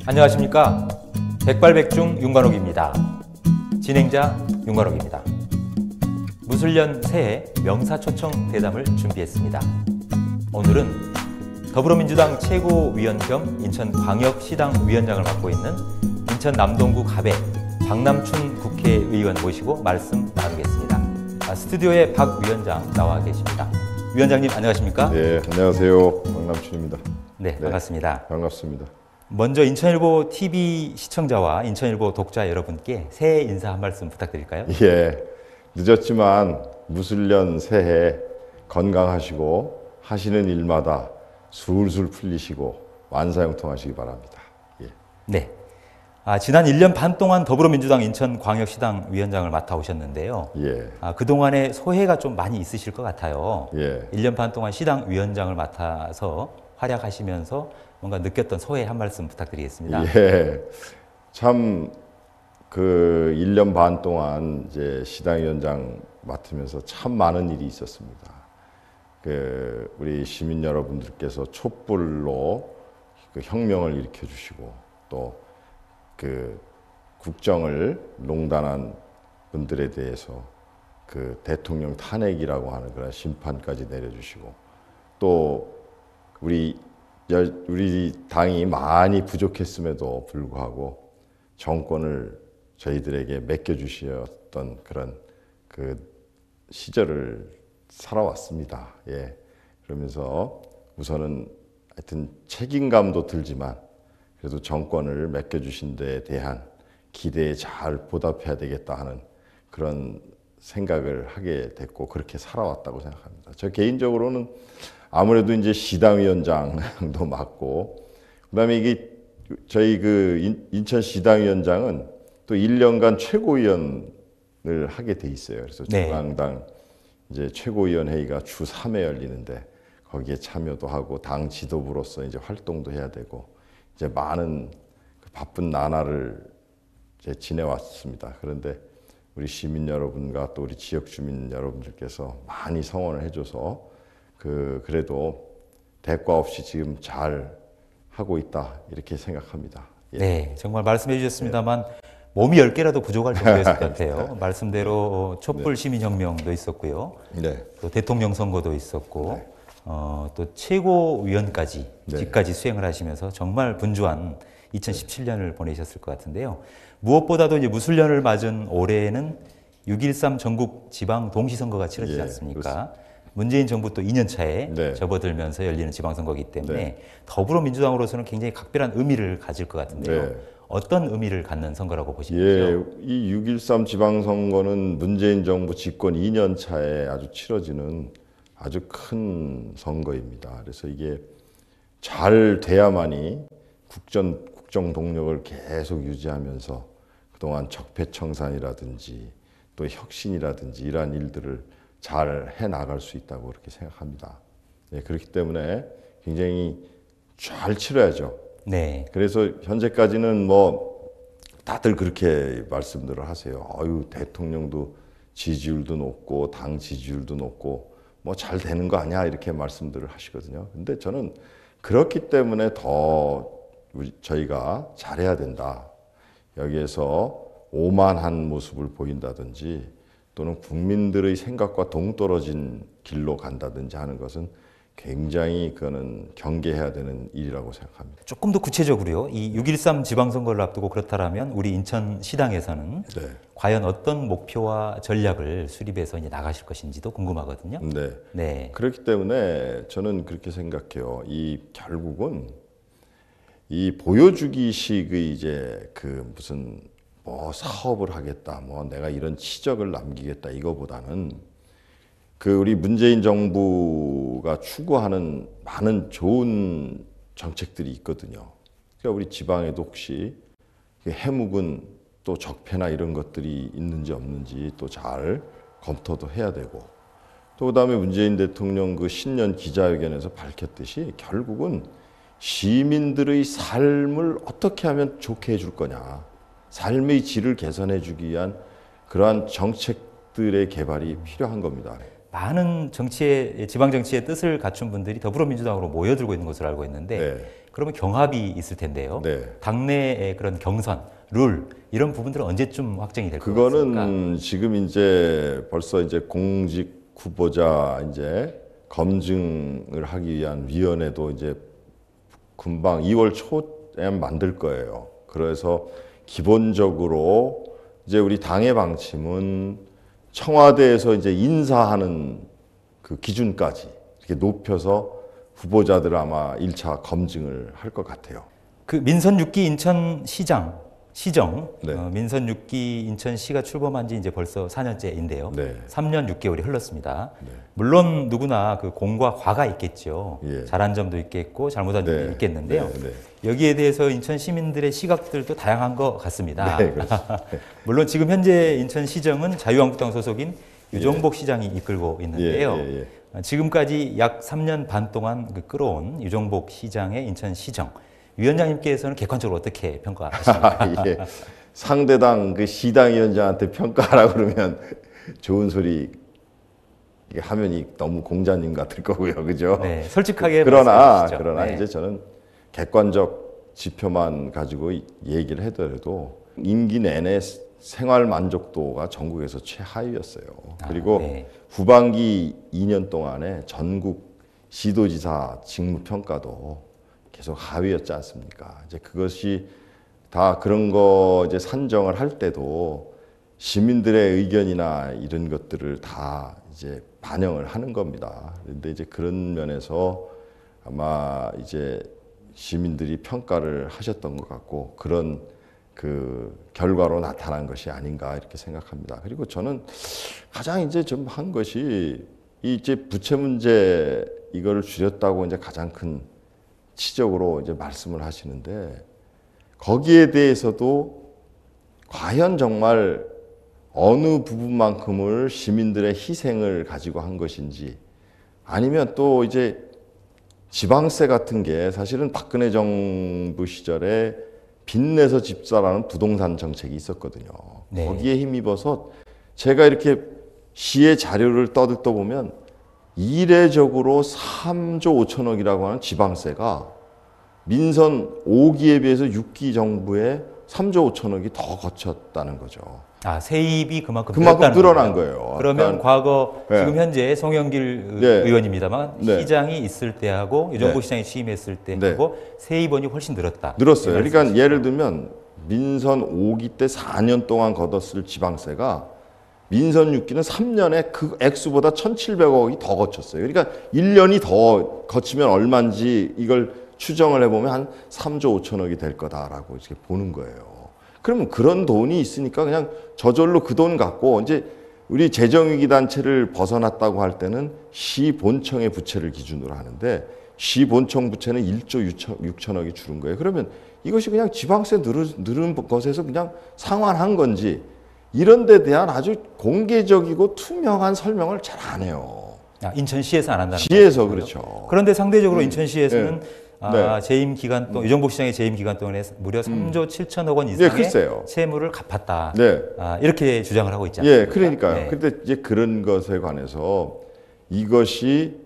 안녕하십니까. 백발백중 윤관옥입니다. 진행자 윤관옥입니다. 무술년 새해 명사초청 대담을 준비했습니다. 오늘은 더불어민주당 최고위원 겸 인천광역시당 위원장을 맡고 있는 인천 남동구 갑의 박남춘 국회의원 모시고 말씀 나누겠습니다. 스튜디오에 박 위원장 나와 계십니다. 위원장님 안녕하십니까? 네, 안녕하세요. 박남춘입니다. 네, 반갑습니다. 반갑습니다. 먼저 인천일보 TV 시청자와 인천일보 독자 여러분께 새해 인사 한 말씀 부탁드릴까요? 예, 늦었지만 무술년 새해 건강하시고 하시는 일마다 술술 풀리시고 만사형통하시기 바랍니다. 예. 네. 지난 1년 반 동안 더불어민주당 인천광역시당 위원장을 맡아오셨는데요. 예. 그동안의 소회가 좀 많이 있으실 것 같아요. 예. 1년 반 동안 시당 위원장을 맡아서 활약하시면서 뭔가 느꼈던 소회 한 말씀 부탁드리겠습니다. 예. 참, 1년 반 동안 이제 시당위원장 맡으면서 참 많은 일이 있었습니다. 우리 시민 여러분들께서 촛불로 혁명을 일으켜 주시고 또 국정을 농단한 분들에 대해서 대통령 탄핵이라고 하는 그런 심판까지 내려주시고 또 우리 당이 많이 부족했음에도 불구하고 정권을 저희들에게 맡겨주셨던 그런 시절을 살아왔습니다. 예. 그러면서 우선은 하여튼 책임감도 들지만 그래도 정권을 맡겨주신 데에 대한 기대에 잘 보답해야 되겠다 하는 그런 생각을 하게 됐고 그렇게 살아왔다고 생각합니다. 저 개인적으로는 아무래도 이제 시당위원장도 맡고 그다음에 이게 저희 인천 시당위원장은 또 1년간 최고위원을 하게 돼 있어요. 그래서 중앙당 이제 최고위원 회의가 주 3회 열리는데 거기에 참여도 하고 당 지도부로서 이제 활동도 해야 되고 이제 많은 바쁜 나날을 이제 지내왔습니다. 그런데 우리 시민 여러분과 또 우리 지역 주민 여러분들께서 많이 성원을 해줘서 그래도 대가 없이 지금 잘 하고 있다 이렇게 생각합니다. 예. 네, 정말 말씀해 주셨습니다만 몸이 10개라도 부족할 정도였을 것 같아요. 말씀대로 촛불 시민혁명도 있었고요. 네. 또 대통령 선거도 있었고 또 최고위원까지 직까지 수행을 하시면서 정말 분주한 2017년을 보내셨을 것 같은데요. 무엇보다도 이제 무술년을 맞은 올해는 6.13 전국 지방 동시선거가 치러지지 않습니까? 그렇습니다. 문재인 정부 또 2년 차에 접어들면서 열리는 지방선거이기 때문에 더불어민주당으로서는 굉장히 각별한 의미를 가질 것 같은데요. 어떤 의미를 갖는 선거라고 보십니까? 예, 이 6.13 지방선거는 문재인 정부 집권 2년 차에 아주 치러지는 아주 큰 선거입니다. 그래서 이게 잘 돼야만이 국정 동력을 계속 유지하면서 그동안 적폐청산이라든지 또 혁신이라든지 이러한 일들을 잘 해나갈 수 있다고 그렇게 생각합니다. 네, 그렇기 때문에 굉장히 잘 치러야죠. 네. 그래서 현재까지는 다들 그렇게 말씀들을 하세요. 대통령도 지지율도 높고 당 지지율도 높고 잘 되는 거 아니야 이렇게 말씀들을 하시거든요. 근데 저는 그렇기 때문에 더 저희가 잘해야 된다. 여기에서 오만한 모습을 보인다든지 또는 국민들의 생각과 동떨어진 길로 간다든지 하는 것은 굉장히 그거는 경계해야 되는 일이라고 생각합니다. 조금 더 구체적으로요. 이 6.13 지방선거를 앞두고 그렇다면 우리 인천시당에서는 과연 어떤 목표와 전략을 수립해서 이제 나가실 것인지도 궁금하거든요. 네. 그렇기 때문에 저는 그렇게 생각해요. 결국은 이 보여주기식의 이제 무슨 사업을 하겠다, 내가 이런 치적을 남기겠다 이거보다는 우리 문재인 정부가 추구하는 많은 좋은 정책들이 있거든요. 그러니까 우리 지방에도 혹시 해묵은 또 적폐나 이런 것들이 있는지 없는지 또 잘 검토도 해야 되고 또 그다음에 문재인 대통령 신년 기자회견에서 밝혔듯이 결국은 시민들의 삶을 어떻게 하면 좋게 해줄 거냐, 삶의 질을 개선해 주기 위한 그러한 정책들의 개발이 필요한 겁니다. 많은 지방 정치의 뜻을 갖춘 분들이 더불어민주당으로 모여들고 있는 것으로 알고 있는데 그러면 경합이 있을 텐데요. 네. 당내의 그런 경선, 룰 이런 부분들은 언제쯤 확정이 될 것 같습니까? 그거는 지금 이제 벌써 이제 공직 후보자 이제 검증을 하기 위한 위원회도 이제 금방 2월 초에 만들 거예요. 그래서 기본적으로 이제 우리 당의 방침은 청와대에서 이제 인사하는 그 기준까지 이렇게 높여서 후보자들 아마 1차 검증을 할 것 같아요. 그 민선 6기 인천시장 시정 네. 민선 6기 인천시가 출범한 지 이제 벌써 4년째인데요. 네. 3년 6개월이 흘렀습니다. 네. 물론 누구나 그 공과 과가 있겠죠. 예. 잘한 점도 있겠고 잘못한 점도 네. 있겠는데요. 네. 네. 여기에 대해서 인천 시민들의 시각들도 다양한 것 같습니다. 네, 그렇습니다. 물론 지금 현재 인천시정은 자유한국당 소속인 유종복 시장이 이끌고 있는데요. 예. 지금까지 약 3년 반 동안 그 끌어온 유종복 시장의 인천시정 위원장님께서는 객관적으로 어떻게 평가하십니까? 예. 상대당 그 시당 위원장한테 평가하라 그러면 좋은 소리 이게 하면이 너무 공자님 같을 거고요, 그죠? 네, 솔직하게 그러나 말씀하시죠. 네. 이제 저는 객관적 지표만 가지고 얘기를 하더라도 임기 내내 생활 만족도가 전국에서 최하위였어요. 그리고 네. 후반기 2년 동안에 전국 시도지사 직무 평가도 계속 하위였지 않습니까? 이제 그것이 다 그런 거 이제 산정을 할 때도 시민들의 의견이나 이런 것들을 다 이제 반영을 하는 겁니다. 그런데 이제 그런 면에서 아마 이제 시민들이 평가를 하셨던 것 같고 그런 그 결과로 나타난 것이 아닌가 이렇게 생각합니다. 그리고 저는 가장 이제 좀 한 것이 이 이제 부채 문제 이거를 줄였다고 이제 가장 큰 치적으로 이제 말씀을 하시는데 거기에 대해서도 과연 정말 어느 부분만큼을 시민들의 희생을 가지고 한 것인지 아니면 또 이제 지방세 같은 게 사실은 박근혜 정부 시절에 빚내서 집사라는 부동산 정책이 있었거든요. 네. 거기에 힘입어서 제가 이렇게 시의 자료를 떠들떠 보면 이례적으로 3조 5천억이라고 하는 지방세가 민선 5기에 비해서 6기 정부에 3조 5천억이 더 거쳤다는 거죠. 아, 세입이 그만큼 늘어난 거예요. 그러면 그러니까, 과거 네. 지금 현재 송영길 네. 의원입니다만 네. 시장이 있을 때하고 유종복 네. 시장이 취임했을 네. 때하고 세입원이 훨씬 늘었다. 늘었어요. 이 그러니까 말씀이시죠? 예를 들면 민선 5기 때 4년 동안 걷었을 지방세가 민선 6기는 3년에 그 액수보다 1,700억이 더 거쳤어요. 그러니까 1년이 더 거치면 얼마인지 이걸 추정을 해보면 한 3조 5천억이 될 거다라고 이렇게 보는 거예요. 그러면 그런 돈이 있으니까 그냥 저절로 그 돈 갖고 이제 우리 재정위기 단체를 벗어났다고 할 때는 시 본청의 부채를 기준으로 하는데 시 본청 부채는 1조 6천억이 줄은 거예요. 그러면 이것이 그냥 지방세 늘은 것에서 그냥 상환한 건지 이런 데 대한 아주 공개적이고 투명한 설명을 잘 안 해요. 아, 인천시에서 안 한다는 시에서 거죠. 그렇죠. 그런데 상대적으로 인천시에서는 네. 재임 기간 동안 유종복 시장의 재임 기간 동안에 무려 3조 7천억 원 이상의 글쎄요. 채무를 갚았다. 네. 이렇게 주장을 하고 있지 않습니까? 예, 그러니까요. 네. 근데 이제 그런 것에 관해서 이것이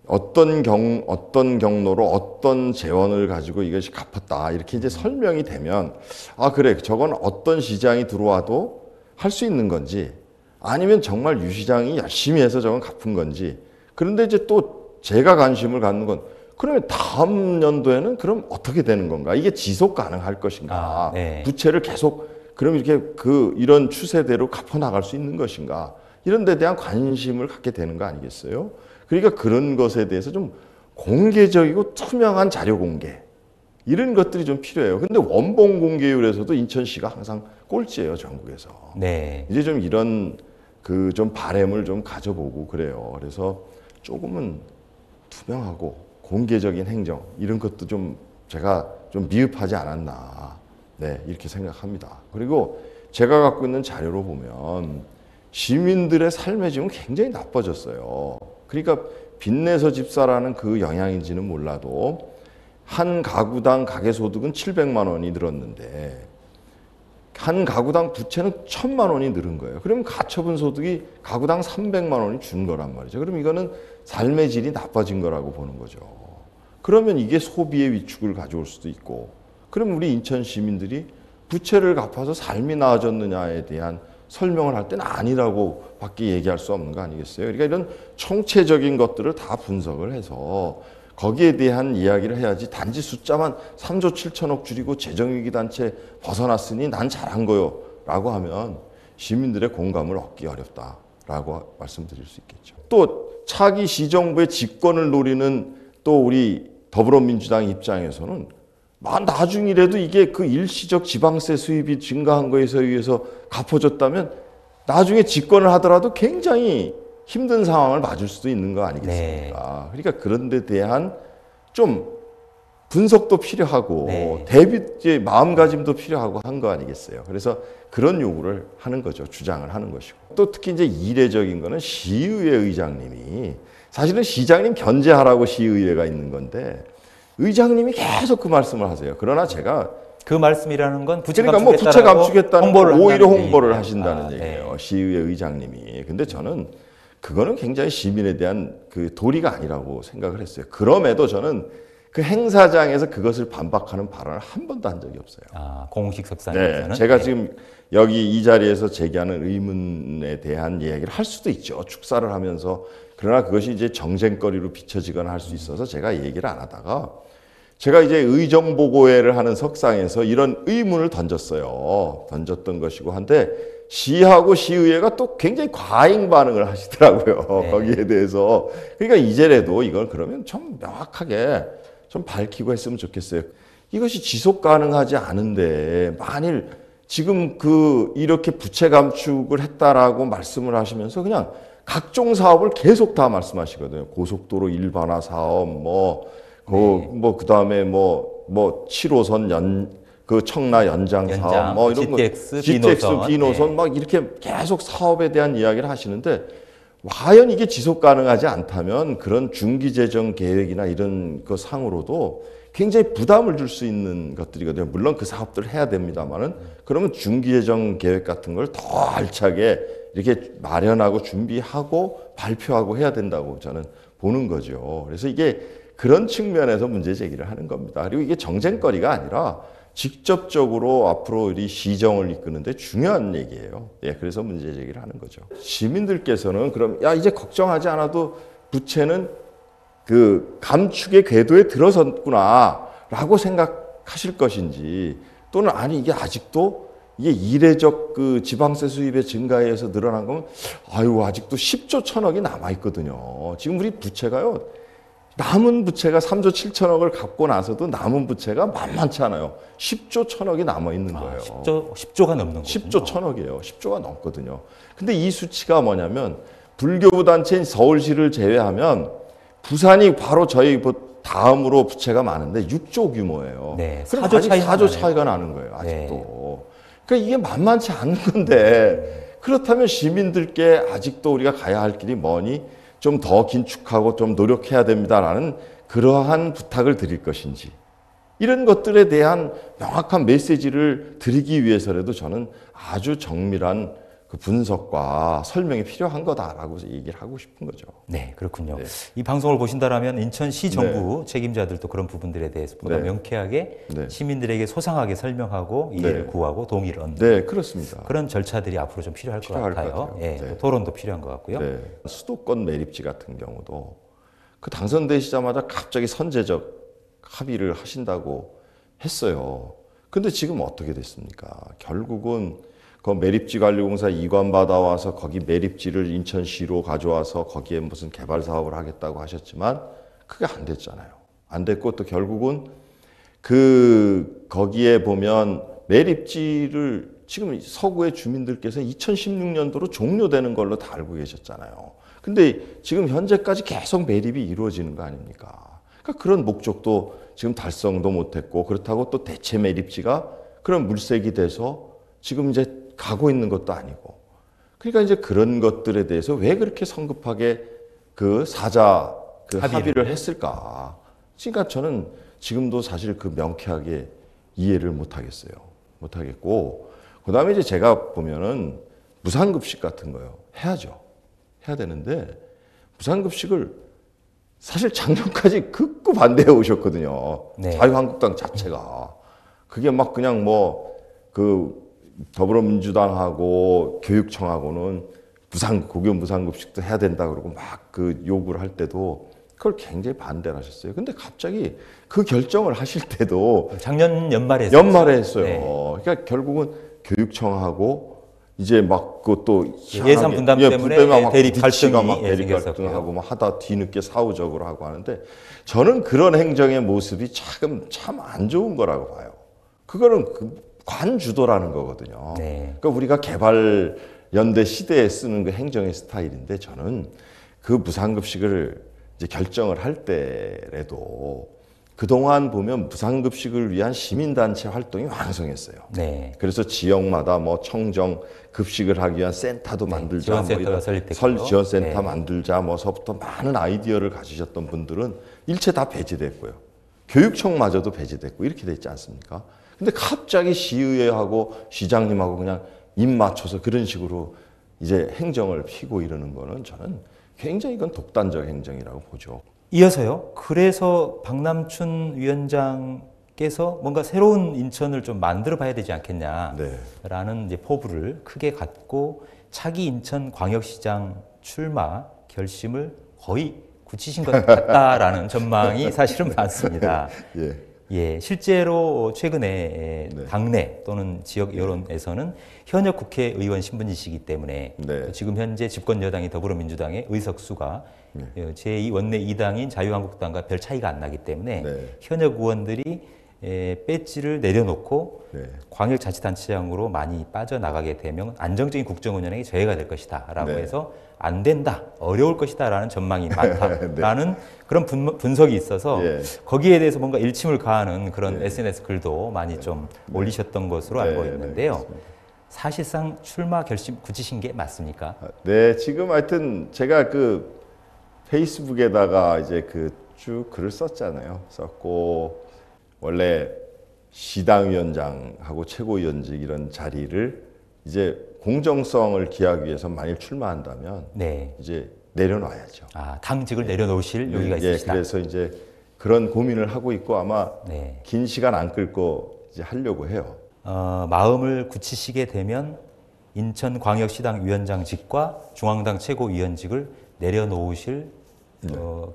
어떤 경로로 어떤 재원을 가지고 이것이 갚았다. 이렇게 이제 설명이 되면 아, 그래. 저건 어떤 시장이 들어와도 할 수 있는 건지 아니면 정말 유 시장이 열심히 해서 저건 갚은 건지. 그런데 이제 또 제가 관심을 갖는 건 그러면 다음 연도에는 그럼 어떻게 되는 건가? 이게 지속 가능할 것인가? 네. 부채를 계속 그럼 이렇게 이런 추세대로 갚아 나갈 수 있는 것인가? 이런 데 대한 관심을 갖게 되는 거 아니겠어요? 그러니까 그런 것에 대해서 좀 공개적이고 투명한 자료 공개 이런 것들이 좀 필요해요. 근데 원본 공개율에서도 인천시가 항상 꼴찌예요, 전국에서. 네. 이제 좀 이런 그 좀 바램을 좀 가져보고 그래요. 그래서 조금은 투명하고 공개적인 행정 이런 것도 좀 제가 좀 미흡하지 않았나. 네, 이렇게 생각합니다. 그리고 제가 갖고 있는 자료로 보면 시민들의 삶의 질은 굉장히 나빠졌어요. 그러니까 빚내서 집사라는 그 영향인지는 몰라도 한 가구당 가계소득은 700만 원이 늘었는데 한 가구당 부채는 1,000만 원이 늘은 거예요. 그러면 가처분 소득이 가구당 300만 원이 준 거란 말이죠. 그럼 이거는 삶의 질이 나빠진 거라고 보는 거죠. 그러면 이게 소비의 위축을 가져올 수도 있고, 그럼 우리 인천 시민들이 부채를 갚아서 삶이 나아졌느냐에 대한 설명을 할 때는 아니라고 밖에 얘기할 수 없는 거 아니겠어요? 그러니까 이런 총체적인 것들을 다 분석을 해서 거기에 대한 이야기를 해야지, 단지 숫자만 3조 7천억 줄이고 재정위기 단체 벗어났으니 난 잘한 거요 라고 하면 시민들의 공감을 얻기 어렵다라고 말씀드릴 수 있겠죠. 또 차기 시정부의 집권을 노리는 또 우리 더불어민주당 입장에서는 나중이라도 이게 그 일시적 지방세 수입이 증가한 거에 의해서 갚아줬다면 나중에 집권을 하더라도 굉장히 힘든 상황을 맞을 수도 있는 거 아니겠습니까? 네. 그러니까 그런 데 대한 좀 분석도 필요하고, 네. 대비 마음가짐도 필요하고 한 거 아니겠어요? 그래서 그런 요구를 하는 거죠. 주장을 하는 것이고. 또 특히 이제 이례적인 거는 시의회 의장님이, 사실은 시장님 견제하라고 시의회가 있는 건데 의장님이 계속 그 말씀을 하세요. 그러나 제가 그 말씀이라는 건 부채 그러니까 부채 감추겠다는 오히려 홍보를 하신다는 네. 얘기예요. 시의회 의장님이. 근데 저는 그거는 굉장히 시민에 대한 그 도리가 아니라고 생각을 했어요. 그럼에도 저는 그 행사장에서 그것을 반박하는 발언을 한 번도 한 적이 없어요. 공식 석상에서는. 네, 제가 지금 여기 이 자리에서 제기하는 의문에 대한 이야기를 할 수도 있죠. 축사를 하면서. 그러나 그것이 이제 정쟁거리로 비춰지거나 할 수 있어서 제가 얘기를 안 하다가, 제가 이제 의정보고회를 하는 석상에서 이런 의문을 던졌던 것이고 한데, 시하고 시의회가 또 굉장히 과잉 반응을 하시더라고요. 네. 거기에 대해서. 그러니까 이제라도 이걸 그러면 좀 명확하게 좀 밝히고 했으면 좋겠어요. 이것이 지속 가능하지 않은데, 만일 지금 이렇게 부채 감축을 했다라고 말씀을 하시면서 그냥 각종 사업을 계속 다 말씀하시거든요. 고속도로 일반화 사업, 그 다음에 7호선 청라 연장 사업, 이런 GTX, B노선, 막 이렇게 계속 사업에 대한 이야기를 하시는데, 과연 이게 지속 가능하지 않다면 그런 중기재정 계획이나 이런 그 상으로도 굉장히 부담을 줄 수 있는 것들이거든요. 물론 그 사업들을 해야 됩니다만은, 그러면 중기재정 계획 같은 걸 더 알차게 이렇게 마련하고 준비하고 발표하고 해야 된다고 저는 보는 거죠. 그래서 이게 그런 측면에서 문제 제기를 하는 겁니다. 그리고 이게 정쟁거리가 아니라 직접적으로 앞으로 우리 시정을 이끄는데 중요한 얘기예요. 예, 그래서 문제 제기를 하는 거죠. 시민들께서는 그럼 이제 걱정하지 않아도 부채는 그 감축의 궤도에 들어섰구나라고 생각하실 것인지, 또는 아니 이게 아직도 이게 이례적 그 지방세 수입의 증가에 의해서 늘어난 거면 아직도 10조 1천억이 남아 있거든요. 지금 우리 부채가요. 남은 부채가 3조 7천억을 갚고 나서도 남은 부채가 만만치 않아요. 10조 1천억이 남아 있는 거예요. 10조가 넘는 거예요. 10조 1천억이에요. 10조가 넘거든요. 근데 이 수치가 뭐냐면, 불교부 단체인 서울시를 제외하면 부산이 바로 저희 다음으로 부채가 많은데 6조 규모예요. 네, 그럼 4조 차이가 나는 거예요. 아직도. 네. 그러니까 이게 만만치 않은 건데, 그렇다면 시민들께 아직도 우리가 가야 할 길이 뭐니? 좀 더 긴축하고 좀 노력해야 됩니다라는 그러한 부탁을 드릴 것인지, 이런 것들에 대한 명확한 메시지를 드리기 위해서라도 저는 아주 정밀한 그 분석과 설명이 필요한 거다라고 얘기를 하고 싶은 거죠. 네, 그렇군요. 네. 이 방송을 보신다라면 인천시 정부 책임자들도 그런 부분들에 대해서 보다 명쾌하게 시민들에게 소상하게 설명하고 이해를 구하고 동의를 얻는. 네, 그렇습니다. 그런 절차들이 앞으로 좀 필요할 것 같아요. 예, 또 토론도 필요한 것 같고요. 수도권 매립지 같은 경우도 그 당선되시자마자 갑자기 선제적 합의를 하신다고 했어요. 근데 지금 어떻게 됐습니까? 결국은 그 매립지관리공사 이관 받아와서 거기 매립지를 인천시로 가져와서 거기에 무슨 개발 사업을 하겠다고 하셨지만 그게 안 됐잖아요. 안 됐고, 또 결국은 거기에 보면 매립지를 지금 서구의 주민들께서 2016년도로 종료되는 걸로 다 알고 계셨잖아요. 근데 지금 현재까지 계속 매립이 이루어지는 거 아닙니까? 그러니까 그런 목적도 지금 달성도 못했고, 그렇다고 또 대체 매립지가 그런 물색이 돼서 지금 이제 가고 있는 것도 아니고, 그러니까 이제 그런 것들에 대해서 왜 그렇게 성급하게 그 사자 합의를 했을까? 그러니까 저는 지금도 사실 그 명쾌하게 이해를 못 하겠어요. 못 하겠고, 그 다음에 이제 제가 보면은 무상급식 같은 거요. 해야죠. 해야 되는데, 무상급식을 사실 작년까지 극구 반대해 오셨거든요. 네. 자유한국당 자체가. 그게 막 그냥 뭐 그 더불어민주당하고 교육청하고는 고교 무상급식도 해야 된다 그러고 막 그 요구를 할 때도 그걸 굉장히 반대를 하셨어요. 근데 갑자기 그 결정을 하실 때도 작년 연말에 했었죠. 연말에 했어요. 네. 그러니까 결국은 교육청하고 이제 막 그것도 예산 분담 때문에 막 대립 부딪히가 갈등이 막 대립 생겼었고요. 갈등하고 막 하다 뒤늦게 사후적으로 하고 하는데 저는 그런 행정의 모습이 참 안 좋은 거라고 봐요. 그거는 관주도라는 거거든요. 네. 그러니까 우리가 개발 연대 시대에 쓰는 그 행정의 스타일인데 저는 그 무상급식을 이제 결정을 할 때라도 그동안 보면 무상급식을 위한 시민단체 활동이 왕성했어요. 네. 그래서 지역마다 뭐 청정 급식을 하기 위한 센터도 만들자, 지원센터가 뭐 설립됐고요. 지원센터 네. 만들자, 뭐서부터 많은 아이디어를 가지셨던 분들은 일체 다 배제됐고요. 교육청마저도 배제됐고 이렇게 됐지 않습니까? 근데 갑자기 시의회하고 시장님하고 그냥 입 맞춰서 그런 식으로 이제 행정을 피고 이러는 거는 저는 굉장히 이건 독단적 행정이라고 보죠. 이어서요. 그래서 박남춘 위원장께서 뭔가 새로운 인천을 좀 만들어 봐야 되지 않겠냐라는 이제 포부를 크게 갖고 차기 인천 광역시장 출마 결심을 거의 굳히신 것 같다라는 전망이 사실은 많습니다. 예. 예, 실제로 최근에 네. 당내 또는 지역 여론에서는 현역 국회의원 신분이시기 때문에 네. 지금 현재 집권 여당이 더불어민주당의 의석수가 제2 원내 2당인 자유한국당과 별 차이가 안 나기 때문에 네. 현역 의원들이 배지를 내려놓고 네. 광역자치단체장으로 많이 빠져나가게 되면 안정적인 국정운영에 저해가 될 것이다라고 네. 해서 안 된다, 어려울 것이다라는 전망이 많다라는 그런 분석이 있어서 예. 거기에 대해서 뭔가 일침을 가하는 그런 네. SNS 글도 많이 좀 올리셨던 것으로 알고 네, 있는데요. 그렇습니다. 사실상 출마 결심 굳히신 게 맞습니까? 네, 지금 하여튼 제가 그 페이스북에다가 이제 그 쭉 글을 썼잖아요. 썼고 원래 시당위원장하고 최고위원직 이런 자리를 이제 공정성을 기하기 위해서 만일 출마한다면 네. 이제 내려놔야죠. 아, 당직을 내려놓으실 여기가 예, 있으시다. 그래서 이제 그런 고민을 하고 있고 아마 네. 긴 시간 안 끌고 이제 하려고 해요. 마음을 굳히시게 되면 인천광역시당 위원장직과 중앙당 최고위원직을 내려놓으실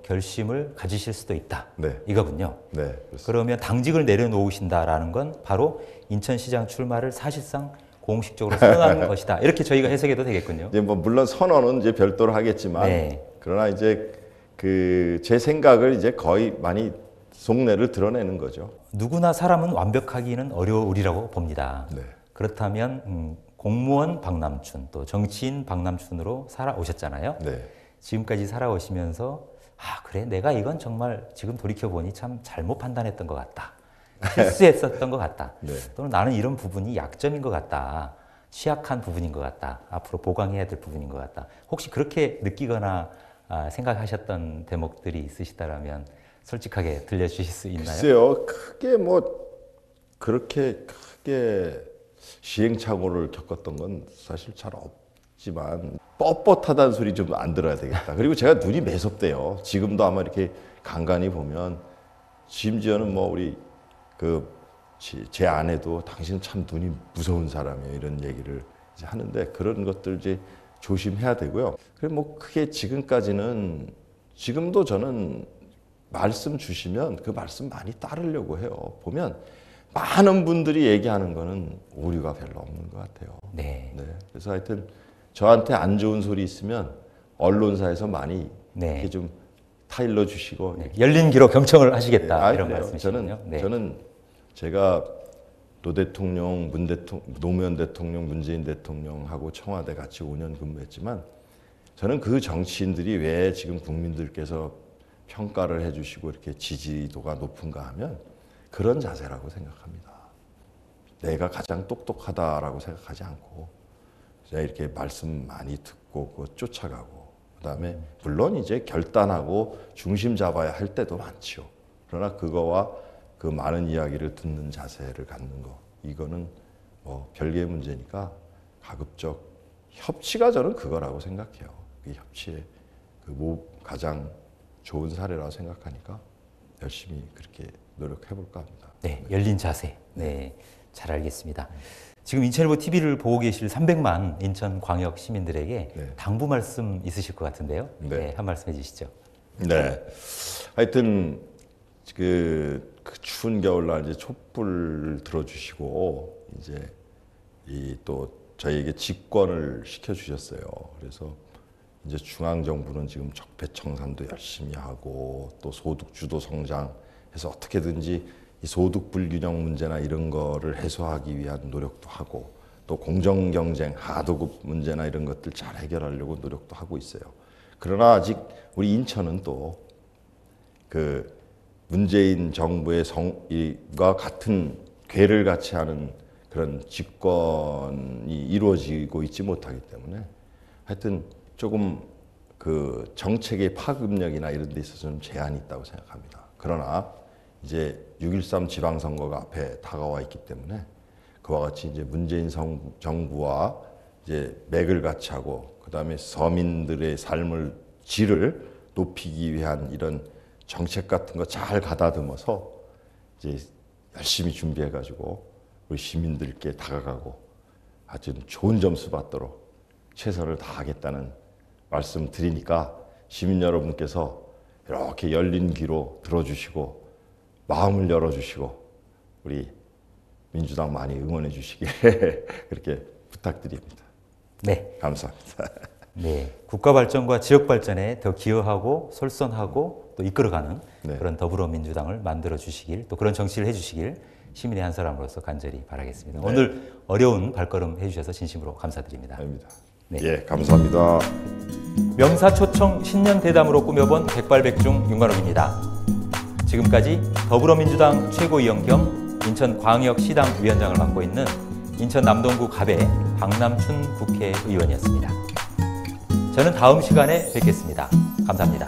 결심을 가지실 수도 있다. 네. 이거군요. 네, 그렇습니다. 그러면 당직을 내려놓으신다라는 건 바로 인천시장 출마를 사실상 공식적으로 선언한 것이다. 이렇게 저희가 해석해도 되겠군요. 이제 뭐 물론 선언은 이제 별도로 하겠지만 네. 그러나 이제 그 제 생각을 이제 거의 많이 속내를 드러내는 거죠. 누구나 사람은 완벽하기는 어려우리라고 봅니다. 네. 그렇다면 공무원 박남춘 또 정치인 박남춘으로 살아오셨잖아요. 네. 지금까지 살아오시면서 아 그래 내가 이건 정말 지금 돌이켜보니 참 잘못 판단했던 것 같다. 실수했었던 것 같다. 네. 또는 나는 이런 부분이 약점인 것 같다. 취약한 부분인 것 같다. 앞으로 보강해야 될 부분인 것 같다. 혹시 그렇게 느끼거나 생각하셨던 대목들이 있으시다라면 솔직하게 들려주실 수 있나요? 글쎄요, 크게 뭐 그렇게 크게 시행착오를 겪었던 건 사실 잘 없지만 뻣뻣하다는 소리 좀 안 들어야 되겠다. 그리고 제가 눈이 매섭대요. 지금도 아마 이렇게 간간히 보면 심지어는 뭐 우리 제 아내도 당신 참 눈이 무서운 사람이에요. 이런 얘기를 이제 하는데 그런 것들 이제 조심해야 되고요. 그래 뭐 크게 지금까지는 지금도 저는 말씀 주시면 그 말씀 많이 따르려고 해요. 보면 많은 분들이 얘기하는 거는 오류가 별로 없는 것 같아요. 네. 네. 그래서 하여튼 저한테 안 좋은 소리 있으면 언론사에서 많이 네. 이렇게 좀 타일러 주시고 네. 열린 귀로 경청을 하시겠다 이런 그래요. 말씀이시군요. 네. 저는 제가 노 대통령, 노무현 대통령, 문재인 대통령하고 청와대 같이 5년 근무했지만 저는 그 정치인들이 왜 지금 국민들께서 평가를 해주시고 이렇게 지지도가 높은가 하면 그런 자세라고 생각합니다. 내가 가장 똑똑하다라고 생각하지 않고 제가 이렇게 말씀 많이 듣고 그거 쫓아가고 그다음에 물론 이제 결단하고 중심 잡아야 할 때도 많지요. 그러나 그거와 그 많은 이야기를 듣는 자세를 갖는 거 이거는 뭐 별개의 문제니까 가급적 협치가 저는 그거라고 생각해요. 그 협치의 가장 좋은 사례라고 생각하니까 열심히 그렇게 노력해 볼까 합니다. 네, 열린 자세. 네, 잘 알겠습니다. 지금 인천일보 TV를 보고 계실 300만 인천광역 시민들에게 네. 당부 말씀 있으실 것 같은데요. 네. 네, 한 말씀 해주시죠. 네. 하여튼 그 추운 겨울날 이제 촛불 들어주시고 이제 이 또 저희에게 집권을 시켜주셨어요. 그래서 이제 중앙정부는 지금 적폐청산도 열심히 하고 또 소득주도 성장해서 어떻게든지 이 소득 불균형 문제나 이런 거를 해소하기 위한 노력도 하고 또 공정경쟁 하도급 문제나 이런 것들 잘 해결하려고 노력도 하고 있어요. 그러나 아직 우리 인천은 또 그 문재인 정부의 성과 같은 궤를 같이 하는 그런 집권이 이루어지고 있지 못하기 때문에 하여튼 조금 그 정책의 파급력이나 이런 데 있어서 좀 제한이 있다고 생각합니다. 그러나 이제 6.13 지방선거가 앞에 다가와 있기 때문에 그와 같이 이제 문재인 정부와 이제 맥을 같이 하고 그다음에 서민들의 삶을 질을 높이기 위한 이런 정책 같은 거 잘 가다듬어서 이제 열심히 준비해 가지고 우리 시민들께 다가가고 아주 좋은 점수 받도록 최선을 다하겠다는 말씀 드리니까 시민 여러분께서 이렇게 열린 귀로 들어주시고 마음을 열어주시고 우리 민주당 많이 응원해 주시길 그렇게 부탁드립니다. 네, 감사합니다. 네, 국가 발전과 지역 발전에 더 기여하고 솔선하고 또 이끌어가는 네. 그런 더불어민주당을 만들어 주시길 또 그런 정치를 해주시길 시민의 한 사람으로서 간절히 바라겠습니다. 네. 오늘 어려운 발걸음 해주셔서 진심으로 감사드립니다. 아닙니다. 네. 예, 감사합니다. 명사초청 신년 대담으로 꾸며본 백발백중 윤관옥입니다. 지금까지 더불어민주당 최고위원 겸 인천광역시당 위원장을 맡고 있는 인천 남동구 갑의 박남춘 국회의원이었습니다. 저는 다음 시간에 뵙겠습니다. 감사합니다.